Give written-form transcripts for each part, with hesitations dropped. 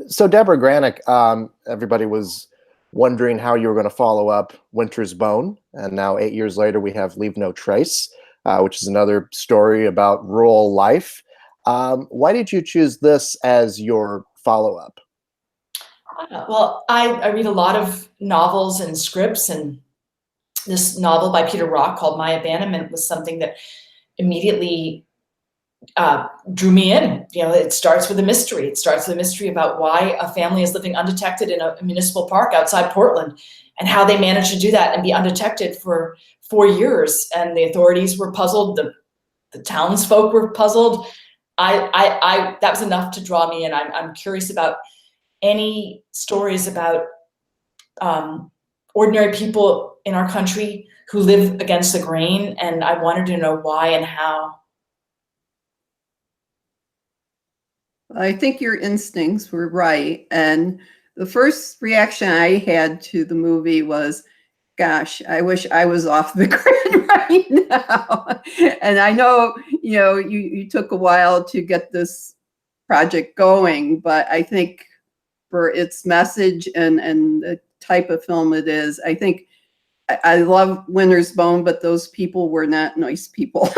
So Debra Granik, everybody was wondering how you were going to follow up Winter's Bone, and now 8 years later we have Leave No Trace, which is another story about rural life. Why did you choose this as your follow-up? Well, I read a lot of novels and scripts, and this novel by Peter Rock called My Abandonment was something that immediately drew me in. You know, it starts with a mystery. It starts with a mystery about why a family is living undetected in a municipal park outside Portland, and how they managed to do that and be undetected for 4 years. And the authorities were puzzled. The townsfolk were puzzled. That was enough to draw me in. I'm curious about any stories about ordinary people in our country who live against the grain, and I wanted to know why and how. I think your instincts were right. And the first reaction I had to the movie was, gosh, I wish I was off the grid right now. And I know, you took a while to get this project going, but I think for its message and the type of film it is, I think I love Winter's Bone, but those people were not nice people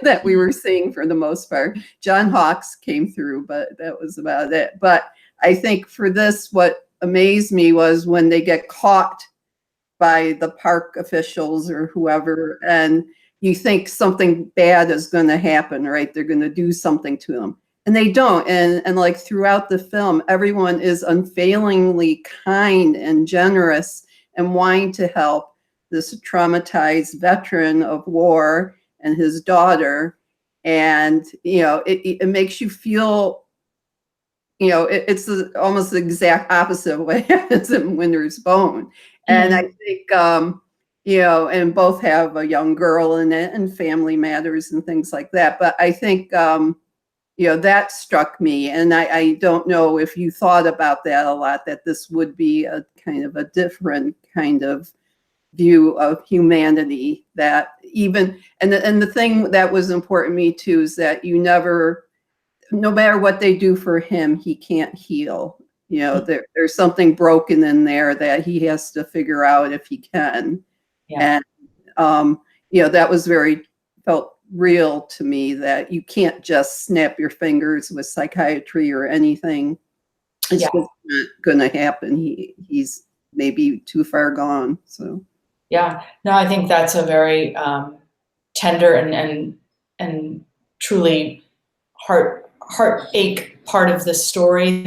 that we were seeing for the most part. John Hawkes came through, but that was about it. But I think for this, what amazed me was when they get caught by the park officials or whoever, and you think something bad is going to happen, right? They're going to do something to them. And they don't. And like throughout the film, everyone is unfailingly kind and generous and wanting to help this traumatized veteran of war and his daughter. And, it makes you feel, it's almost the exact opposite of what happens in Winter's Bone. And I think, and both have a young girl in it and family matters and things like that. But I think, that struck me. And I don't know if you thought about that a lot, that this would be a kind of a different kind of view of humanity, that even, and the thing that was important to me too, is that you never, no matter what they do for him, he can't heal. There's something broken in there that he has to figure out if he can. Yeah. And, that was felt real to me, that you can't just snap your fingers with psychiatry or anything. It's just not going to happen. He's maybe too far gone. So. Yeah, no, I think that's a very tender and truly heartache part of the story,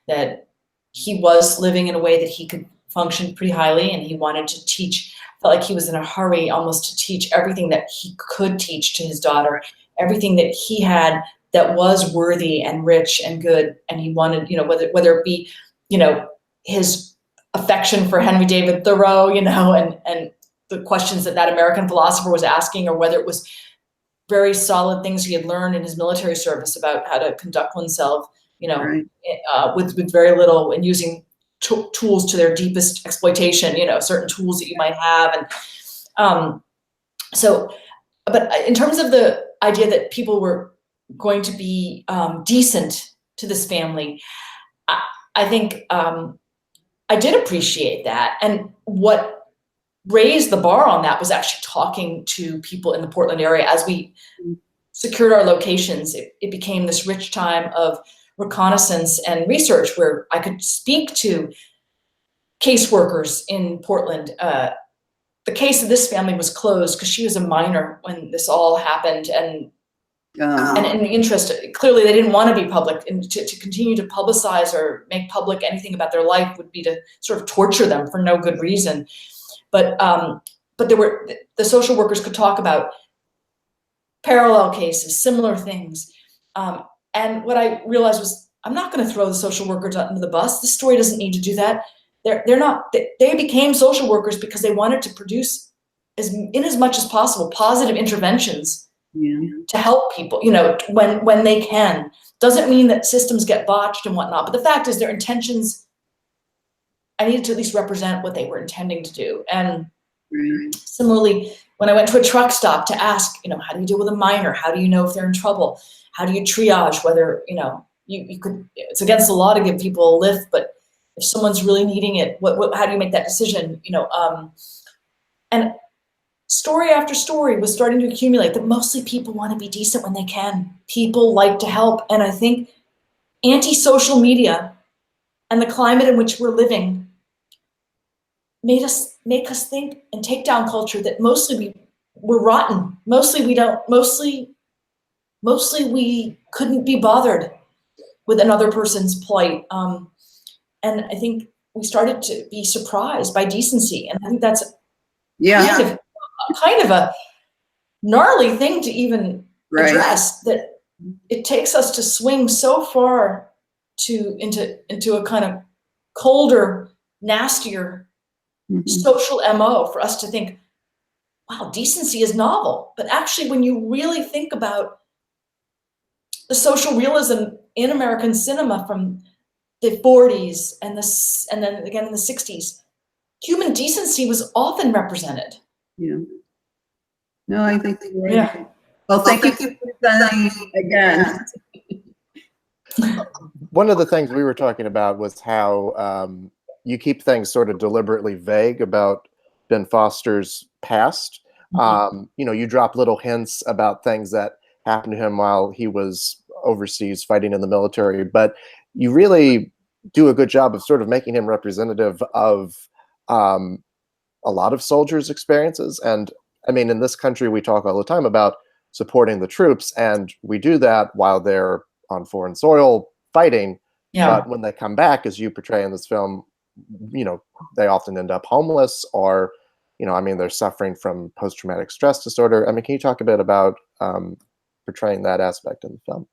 that he was living in a way that he could function pretty highly, and he wanted to teach. Felt like he was in a hurry almost to teach everything that he could teach to his daughter, everything that he had that was worthy and rich and good, and he wanted, whether it be, his affection for Henry David Thoreau, and the questions that American philosopher was asking, or whether it was very solid things he had learned in his military service about how to conduct oneself, right. With very little, and using tools to their deepest exploitation, certain tools that you might have. And but in terms of the idea that people were going to be decent to this family, I think I did appreciate that. And what raised the bar on that was actually talking to people in the Portland area. As we secured our locations, it became this rich time of reconnaissance and research where I could speak to caseworkers in Portland. The case of this family was closed because she was a minor when this all happened. And in the interest, clearly they didn't want to be public, and to continue to publicize or make public anything about their life would be to sort of torture them for no good reason. But the social workers could talk about parallel cases, similar things. And what I realized was, I'm not going to throw the social workers under the bus. This story doesn't need to do that. They're not. They became social workers because they wanted to produce as much as possible positive interventions. Yeah. To help people, when they can. Doesn't mean that systems get botched and whatnot, but the fact is their intentions, I needed to at least represent what they were intending to do. And similarly, when I went to a truck stop to ask, how do you deal with a minor? How do you know if they're in trouble? How do you triage whether, you could, it's against the law to give people a lift, but if someone's really needing it, how do you make that decision? You know, and story after story was starting to accumulate that mostly people want to be decent when they can. People like to help. And I think anti-social media and the climate in which we're living make us think and take down culture that mostly we're rotten. Mostly we couldn't be bothered with another person's plight. And I think we started to be surprised by decency. And I think that's kind of a gnarly thing to even address, that it takes us to swing so far into a kind of colder, nastier social MO for us to think, wow, decency is novel. But actually, when you really think about the social realism in American cinema from the 40s and then again in the 60s, human decency was often represented. Yeah. No, I think you're right. Yeah. Well, thank you for presenting again. One of the things we were talking about was how you keep things sort of deliberately vague about Ben Foster's past. You know, you drop little hints about things that happened to him while he was overseas fighting in the military, but you really do a good job of sort of making him representative of a lot of soldiers' experiences. And I mean, in this country, we talk all the time about supporting the troops, and we do that while they're on foreign soil fighting. Yeah. But when they come back, as you portray in this film, you know, they often end up homeless, or, you know, I mean, they're suffering from post-traumatic stress disorder. I mean, can you talk a bit about portraying that aspect in the film?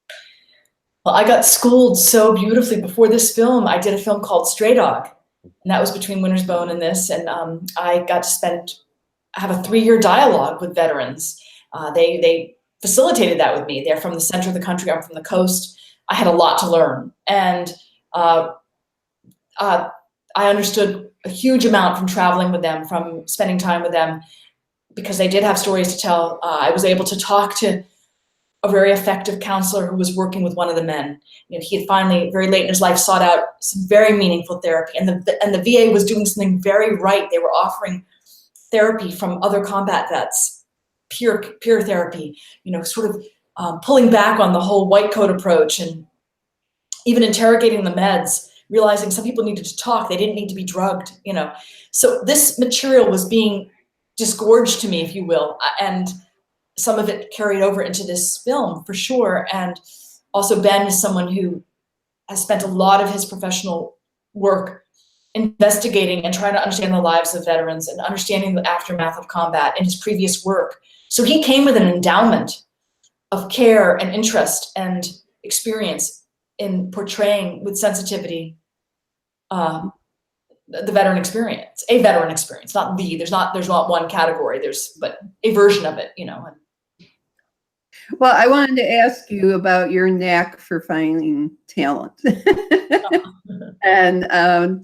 Well, I got schooled so beautifully before this film. I did a film called Stray Dog, and that was between Winter's Bone and this. And I got to have a 3-year dialogue with veterans. They facilitated that with me. They're from the center of the country. I'm from the coast. I had a lot to learn. And I understood a huge amount from traveling with them, from spending time with them, because they did have stories to tell. I was able to talk to a very effective counselor who was working with one of the men. You know, he had finally, very late in his life, sought out some very meaningful therapy, and the VA was doing something very right. They were offering therapy from other combat vets, peer therapy. You know, sort of pulling back on the whole white coat approach, and even interrogating the meds, realizing some people needed to talk. They didn't need to be drugged. You know, so this material was being disgorged to me, if you will, and some of it carried over into this film for sure. And also Ben is someone who has spent a lot of his professional work investigating and trying to understand the lives of veterans and understanding the aftermath of combat in his previous work. So he came with an endowment of care and interest and experience in portraying with sensitivity the veteran experience, a veteran experience, not the, there's not one category, but a version of it, you know. Well, I wanted to ask you about your knack for finding talent. And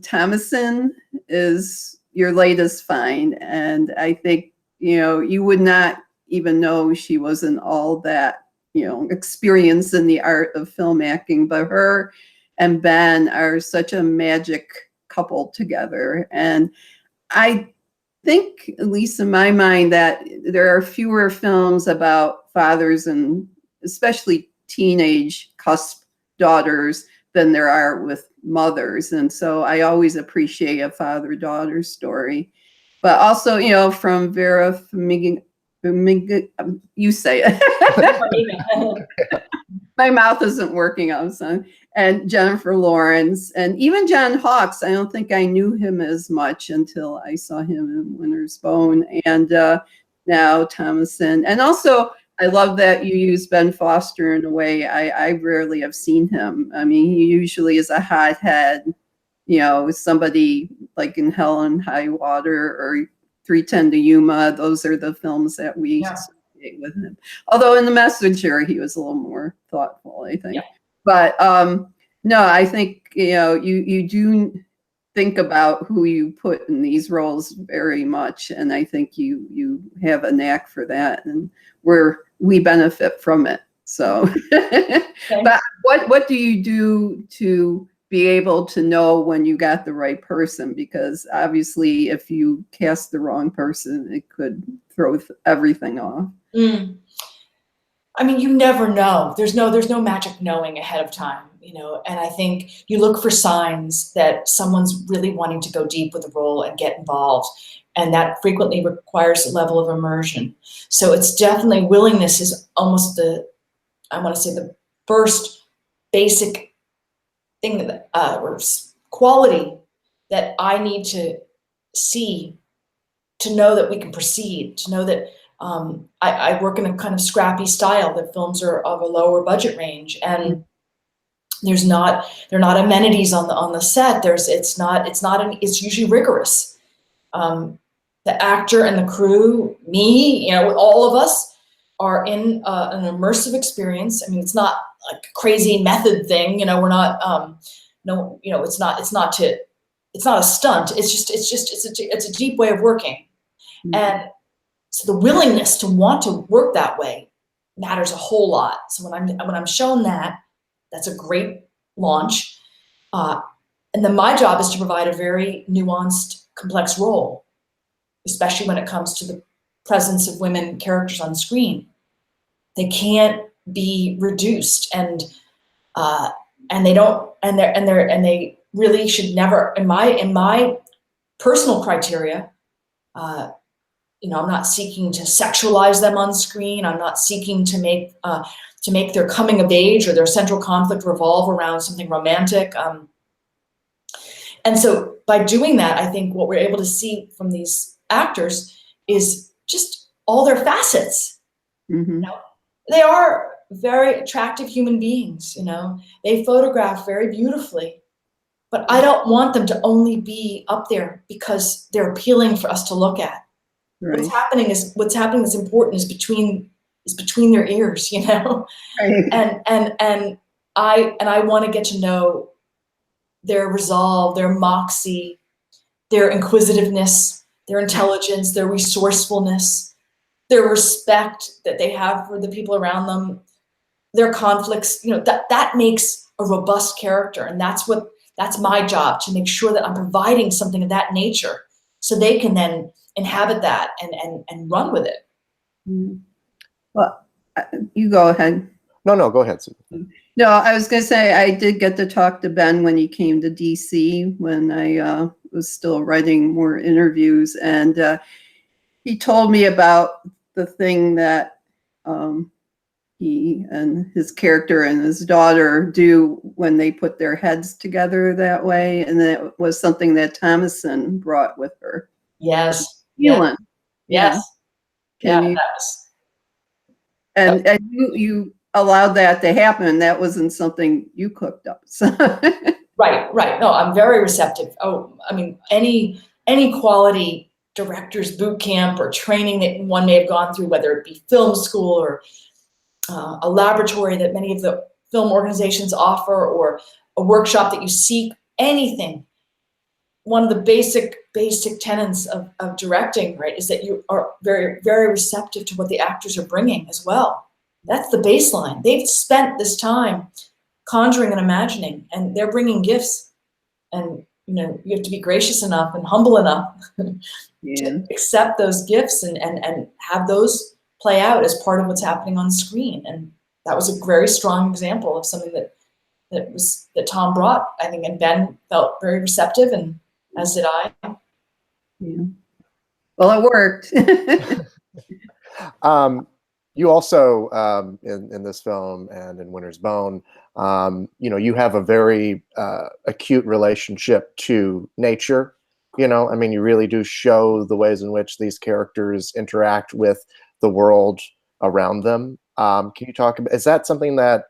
Thomasin is your latest find. And I think, you know, you would not even know she wasn't all that, you know, experienced in the art of film acting, but her and Ben are such a magic couple together. And I think, at least in my mind, that there are fewer films about fathers and especially teenage cusp daughters than there are with mothers. And so I always appreciate a father-daughter story. But also, you know, from Vera Farmiga, you say it. My mouth isn't working on son. And Jennifer Lawrence, and even John Hawkes. I don't think I knew him as much until I saw him in Winter's Bone, and now Thomasin. And also, I love that you use Ben Foster in a way I rarely have seen him. I mean, he usually is a hothead, you know, somebody like in Hell and High Water or 3:10 to Yuma. Those are the films that we associate with him. Although in The Messenger, he was a little more thoughtful, I think. Yeah. But no, I think, you know, you do think about who you put in these roles very much, and I think you have a knack for that, and we benefit from it. So, but what do you do to be able to know when you got the right person? Because obviously, if you cast the wrong person, it could throw everything off. I mean, you never know. There's no magic knowing ahead of time, you know. And I think you look for signs that someone's really wanting to go deep with the role and get involved, and that frequently requires a level of immersion. So it's definitely, willingness is almost I want to say the first basic thing that or quality that I need to see to know that we can proceed, to know that I work in a kind of scrappy style, that films are of a lower budget range, and they're not amenities on the set. It's usually rigorous. The actor and the crew, me, you know, all of us are in an immersive experience. I mean, it's not like a crazy method thing, you know. We're not, no, you know, it's not a stunt. It's a deep way of working, and so the willingness to want to work that way matters a whole lot. So when I'm shown that, that's a great launch, and then my job is to provide a very nuanced, complex role, especially when it comes to the presence of women characters on screen. They can't be reduced, and they really should never. In my personal criteria, you know, I'm not seeking to sexualize them on screen. I'm not seeking to make their coming of age or their central conflict revolve around something romantic. And so by doing that, I think what we're able to see from these actors is just all their facets. You know, they are very attractive human beings, you know, they photograph very beautifully, but I don't want them to only be up there because they're appealing for us to look at. Right. What's happening that's important is between their ears, you know. Right. And I want to get to know their resolve, their moxie, their inquisitiveness, their intelligence, their resourcefulness, their respect that they have for the people around them, their conflicts, you know, that makes a robust character. And that's my job, to make sure that I'm providing something of that nature so they can then inhabit that and run with it. Well, you go ahead. No, go ahead, Susan. No, I was going to say, I did get to talk to Ben when he came to DC when I was still writing more interviews. And he told me about the thing that he and his character and his daughter do when they put their heads together that way. And that was something that Thomason brought with her. Yes. Yes. Yeah. That was. And you allowed that to happen. That wasn't something you cooked up. So. Right. No, I'm very receptive. Oh, I mean, any quality director's boot camp or training that one may have gone through, whether it be film school or a laboratory that many of the film organizations offer, or a workshop that you seek, anything. One of the basic tenets of directing, right, is that you are very, very receptive to what the actors are bringing as well. That's the baseline. They've spent this time conjuring and imagining, and they're bringing gifts. And, you know, you have to be gracious enough and humble enough to accept those gifts and have those play out as part of what's happening on screen. And that was a very strong example of something that Tom brought, I think, and Ben felt very receptive, and as did I. Yeah. Well, it worked. You also, in this film and in Winter's Bone, you know, you have a very acute relationship to nature. You know, I mean, you really do show the ways in which these characters interact with the world around them. Can you talk about, is that something that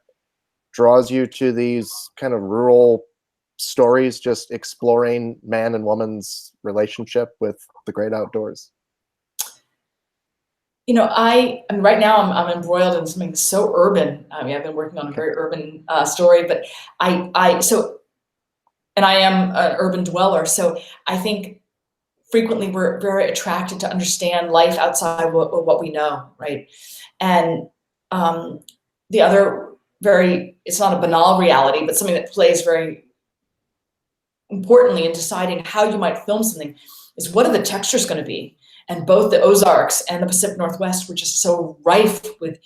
draws you to these kind of rural stories, just exploring man and woman's relationship with the great outdoors? You know, I mean, right now I'm embroiled in something so urban. I mean, I've been working on a very urban story, but and I am an urban dweller, so I think frequently we're very attracted to understand life outside what we know, right? And the other it's not a banal reality, but something that plays very importantly in deciding how you might film something is what are the textures going to be? And both the Ozarks and the Pacific Northwest were just so rife with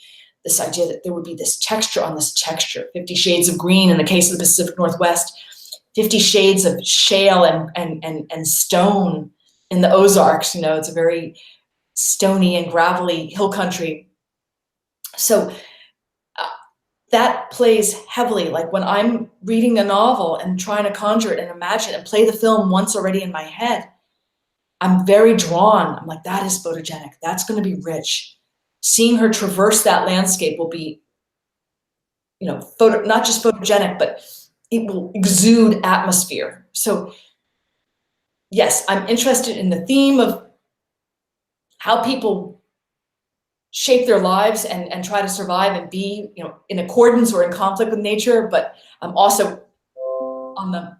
this idea that there would be this texture on this texture. 50 shades of green in the case of the Pacific Northwest, 50 shades of shale and stone in the Ozarks. It's a very stony and gravelly hill country. So that plays heavily. Like when I'm reading a novel and trying to conjure it and imagine and play the film once already in my head, I'm very drawn. I'm like, that is photogenic. That's going to be rich. Seeing her traverse that landscape will be, not just photogenic, but it will exude atmosphere. So yes, I'm interested in the theme of how people shape their lives and try to survive and be, in accordance or in conflict with nature. But I'm also on the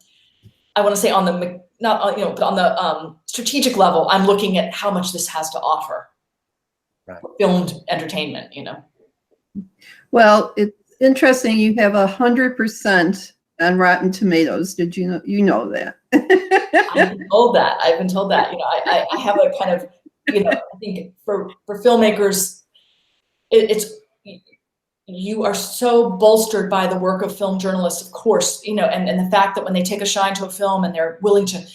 strategic level, I'm looking at how much this has to offer. Right. Filmed entertainment, Well, it's interesting. You have 100% on Rotten Tomatoes. Did you know that? I've been told that. I have a kind of, I think for filmmakers, you are so bolstered by the work of film journalists, of course, and the fact that when they take a shine to a film and they're willing to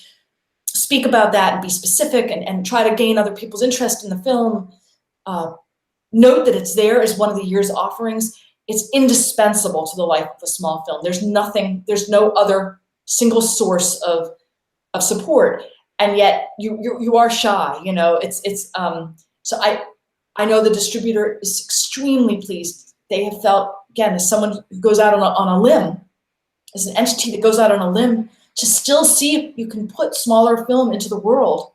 speak about that and be specific and try to gain other people's interest in the film, note that it's there as one of the year's offerings. It's indispensable to the life of a small film. There's no other single source of support, and yet you are shy. So I know the distributor is extremely pleased. They have felt, again, as someone who goes out on a limb, as an entity that goes out on a limb, to still see if you can put smaller film into the world.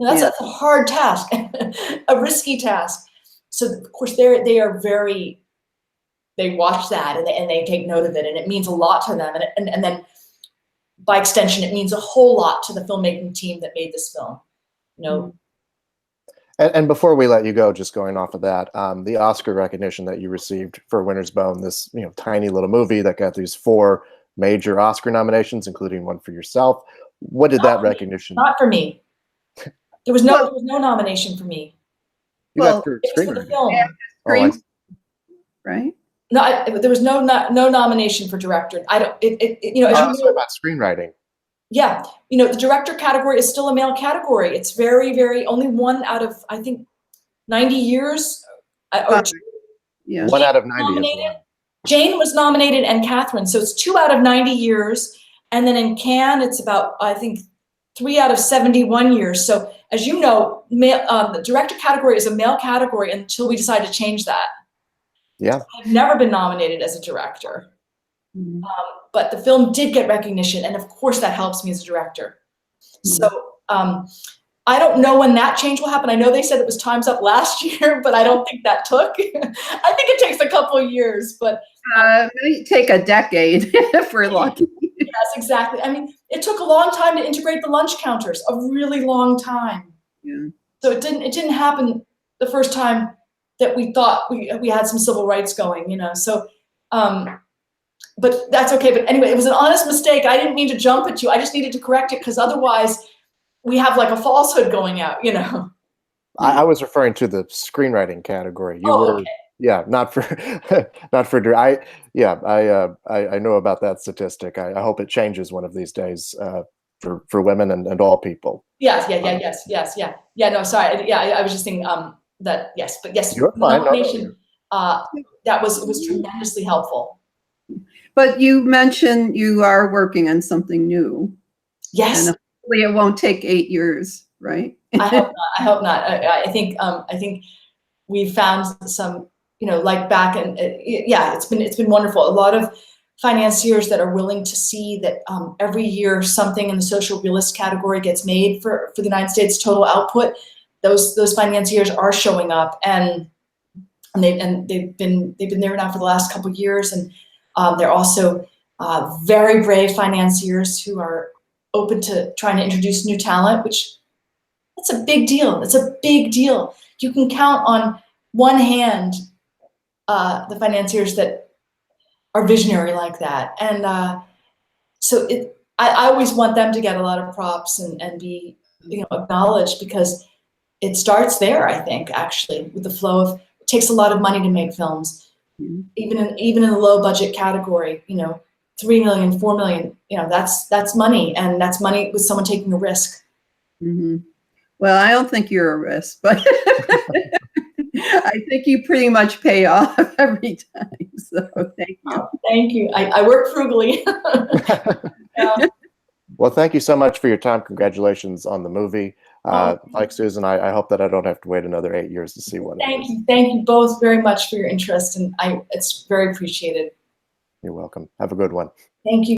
That's a hard task, a risky task. So of course they watch that and they take note of it, and it means a lot to them. And then by extension, it means a whole lot to the filmmaking team that made this film. And before we let you go, just going off of that, the Oscar recognition that you received for Winter's Bone, this tiny little movie that got these 4 major Oscar nominations, including one for yourself. What did that recognition? Not for me. There was no nomination for me. You got for screenwriting. For the film. Right? No, there was no nomination for director. I don't. About screenwriting. Yeah, the director category is still a male category. It's very, very only one out of, I think, 90 years. Yeah. 1 out of 90. Jane was nominated and Catherine, so it's 2 out of 90 years. And then in Cannes, it's about, I think, 3 out of 71 years. So as you know, the director category is a male category until we decide to change that. Yeah. I've never been nominated as a director. Mm-hmm. But the film did get recognition, and of course that helps me as a director. Mm-hmm. So I don't know when that change will happen. I know they said it was time's up last year, but I don't think that took. I think it takes a couple of years, but maybe take a decade if we're lucky. Yes, exactly. I mean, it took a long time to integrate the lunch counters, a really long time. Yeah. So it didn't happen the first time that we thought we had some civil rights going, So but that's okay. But anyway, it was an honest mistake. I didn't mean to jump at you. I just needed to correct it because otherwise we have like a falsehood going out, I was referring to the screenwriting category. You were, okay. Yeah, not for. I know about that statistic. I hope it changes one of these days for women and all people. Yes. Yeah. No, sorry. Yeah, I was just thinking that. Yes, but yes, you're fine. Nomination, it was tremendously helpful. But you mentioned you are working on something new. Yes. And hopefully it won't take 8 years, right? I hope not. I think we've found some, like back and it's been wonderful. A lot of financiers that are willing to see that every year something in the social realist category gets made for the United States total output. Those financiers are showing up, and they've been there now for the last couple of years, and they're also very brave financiers who are open to trying to introduce new talent, which that's a big deal. It's a big deal. You can count on one hand the financiers that are visionary like that. And so I always want them to get a lot of props and be, acknowledged, because it starts there, I think, actually, with the flow of, it takes a lot of money to make films. Even in the low budget category, 3 million, 4 million, that's money, and that's money with someone taking a risk. Well, I don't think you're a risk, but I think you pretty much pay off every time. So thank you. Oh, thank you. I work frugally. Yeah. Well, thank you so much for your time. Congratulations on the movie. Like Susan, I hope that I don't have to wait another 8 years to see one. Thank you. Thank you both very much for your interest, and it's very appreciated. You're welcome. Have a good one. Thank you.